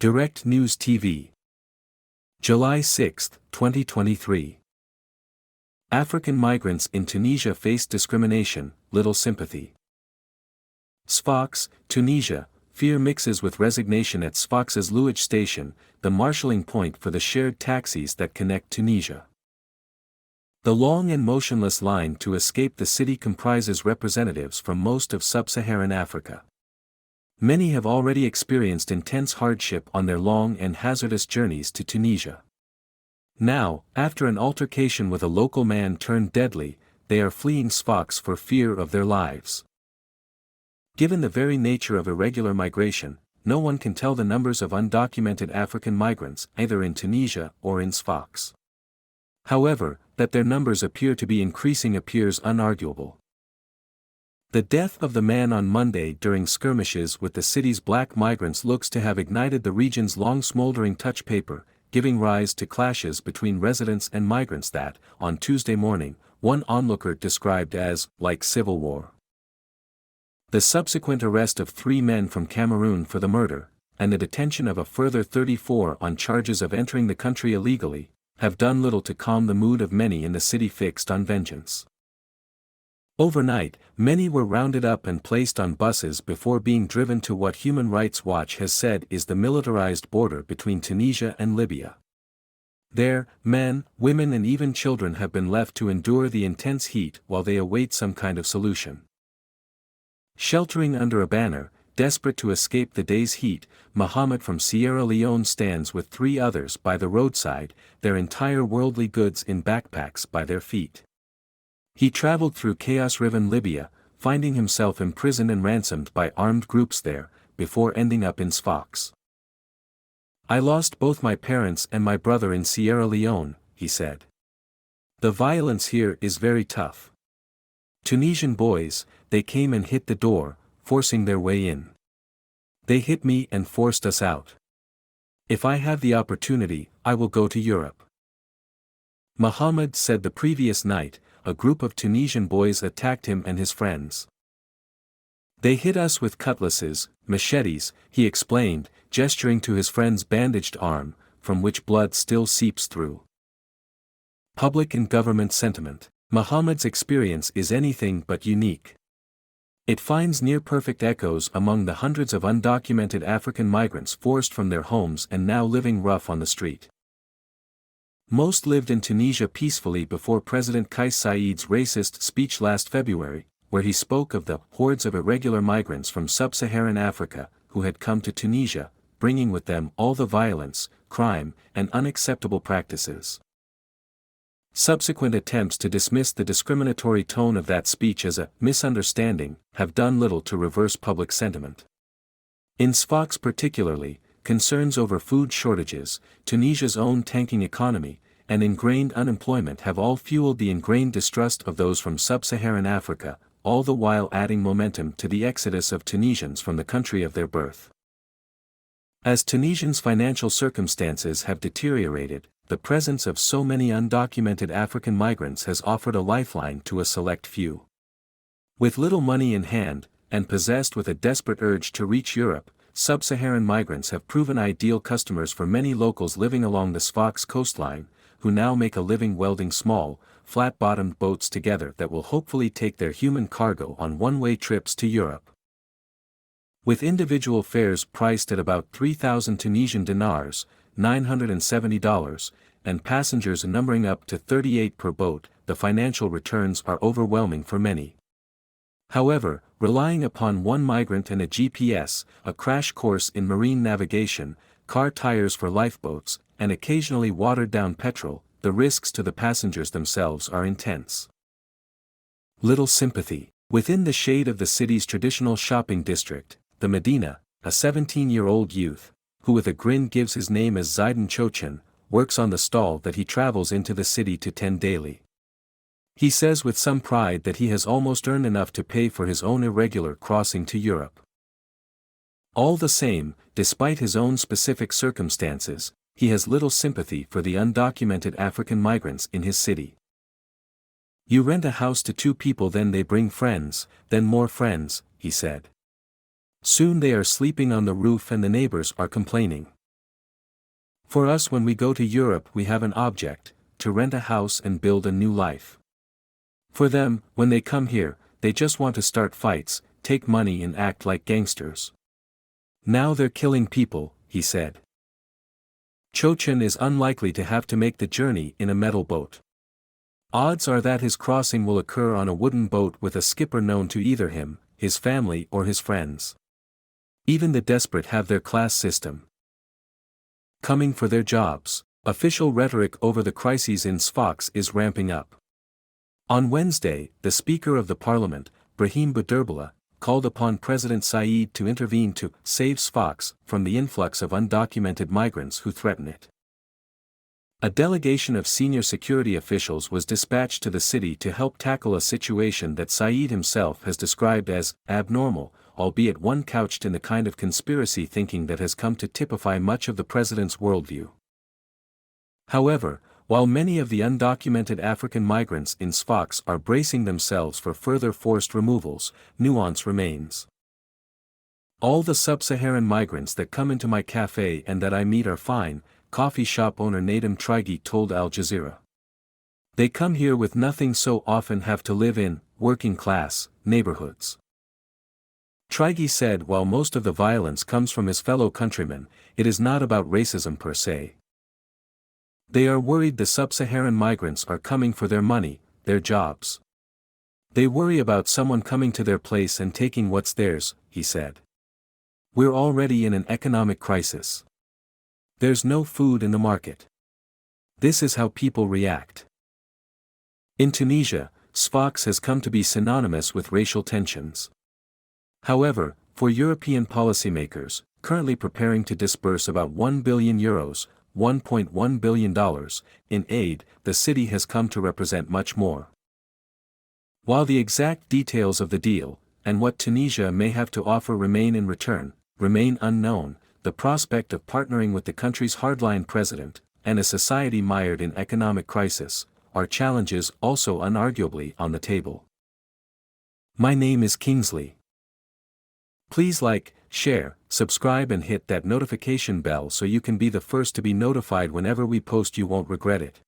Direct News TV. July 6, 2023. African migrants in Tunisia face discrimination, little sympathy. Sfax, Tunisia, fear mixes with resignation at Sfax's Louage station, the marshalling point for the shared taxis that connect Tunisia. The long and motionless line to escape the city comprises representatives from most of sub-Saharan Africa. Many have already experienced intense hardship on their long and hazardous journeys to Tunisia. Now, after an altercation with a local man turned deadly, they are fleeing Sfax for fear of their lives. Given the very nature of irregular migration, no one can tell the numbers of undocumented African migrants either in Tunisia or in Sfax. However, that their numbers appear to be increasing appears unarguable. The death of the man on Monday during skirmishes with the city's black migrants looks to have ignited the region's long smoldering touch paper, giving rise to clashes between residents and migrants that, on Tuesday morning, one onlooker described as, like civil war. The subsequent arrest of 3 men from Cameroon for the murder, and the detention of a further 34 on charges of entering the country illegally, have done little to calm the mood of many in the city fixed on vengeance. Overnight, many were rounded up and placed on buses before being driven to what Human Rights Watch has said is the militarized border between Tunisia and Libya. There, men, women and even children have been left to endure the intense heat while they await some kind of solution. Sheltering under a banner, desperate to escape the day's heat, Mohammed from Sierra Leone stands with 3 others by the roadside, their entire worldly goods in backpacks by their feet. He traveled through chaos-riven Libya, finding himself imprisoned and ransomed by armed groups there, before ending up in Sfax. "I lost both my parents and my brother in Sierra Leone," he said. "The violence here is very tough. Tunisian boys, they came and hit the door, forcing their way in. They hit me and forced us out. If I have the opportunity, I will go to Europe." Mohammed said the previous night, a group of Tunisian boys attacked him and his friends. "They hit us with cutlasses, machetes," he explained, gesturing to his friend's bandaged arm, from which blood still seeps through. Public and government sentiment. Mohammed's experience is anything but unique. It finds near-perfect echoes among the hundreds of undocumented African migrants forced from their homes and now living rough on the street. Most lived in Tunisia peacefully before President Kais Saied's racist speech last February, where he spoke of the hordes of irregular migrants from sub-Saharan Africa, who had come to Tunisia, bringing with them all the violence, crime, and unacceptable practices. Subsequent attempts to dismiss the discriminatory tone of that speech as a misunderstanding have done little to reverse public sentiment. In Sfax particularly, concerns over food shortages, Tunisia's own tanking economy, and ingrained unemployment have all fueled the ingrained distrust of those from sub-Saharan Africa, all the while adding momentum to the exodus of Tunisians from the country of their birth. As Tunisians' financial circumstances have deteriorated, the presence of so many undocumented African migrants has offered a lifeline to a select few. With little money in hand, and possessed with a desperate urge to reach Europe, sub-Saharan migrants have proven ideal customers for many locals living along the Sfax coastline, who now make a living welding small, flat-bottomed boats together that will hopefully take their human cargo on one-way trips to Europe. With individual fares priced at about 3,000 Tunisian dinars, $970, and passengers numbering up to 38 per boat, the financial returns are overwhelming for many. However, relying upon one migrant and a GPS, a crash course in marine navigation, car tires for lifeboats, and occasionally watered-down petrol, the risks to the passengers themselves are intense. Little sympathy. Within the shade of the city's traditional shopping district, the Medina, a 17-year-old youth, who with a grin gives his name as Zaidan Chochin, works on the stall that he travels into the city to tend daily. He says with some pride that he has almost earned enough to pay for his own irregular crossing to Europe. All the same, despite his own specific circumstances, he has little sympathy for the undocumented African migrants in his city. "You rent a house to 2 people, then they bring friends, then more friends," he said. "Soon they are sleeping on the roof and the neighbors are complaining. For us, when we go to Europe, we have an object: to rent a house and build a new life. For them, when they come here, they just want to start fights, take money and act like gangsters. Now they're killing people, he said. Chochin is unlikely to have to make the journey in a metal boat. Odds are that his crossing will occur on a wooden boat with a skipper known to either him, his family or his friends. Even the desperate have their class system. Coming for their jobs. Official rhetoric over the crises in Sfax is ramping up. On Wednesday, the Speaker of the Parliament, Brahim Boudirbala, called upon President Said to intervene to save Sfax from the influx of undocumented migrants who threaten it. A delegation of senior security officials was dispatched to the city to help tackle a situation that Said himself has described as abnormal, albeit one couched in the kind of conspiracy thinking that has come to typify much of the president's worldview. However, while many of the undocumented African migrants in Sfax are bracing themselves for further forced removals, nuance remains. All the sub-Saharan migrants that come into my cafe and that I meet are fine, coffee shop owner Nadim Trigi told Al Jazeera. They come here with nothing, so often have to live in working-class neighborhoods. Trigi said while most of the violence comes from his fellow countrymen, it is not about racism per se. They are worried the sub-Saharan migrants are coming for their money, their jobs. They worry about someone coming to their place and taking what's theirs, he said. We're already in an economic crisis. There's no food in the market. This is how people react. In Tunisia, Sfax has come to be synonymous with racial tensions. However, for European policymakers, currently preparing to disburse about €1 billion, $1.1 billion, in aid, the city has come to represent much more. While the exact details of the deal, and what Tunisia may have to offer remain unknown, the prospect of partnering with the country's hardline president, and a society mired in economic crisis, are challenges also unarguably on the table. My name is Kingsley. Please like, share, subscribe and hit that notification bell so you can be the first to be notified whenever we post. You won't regret it.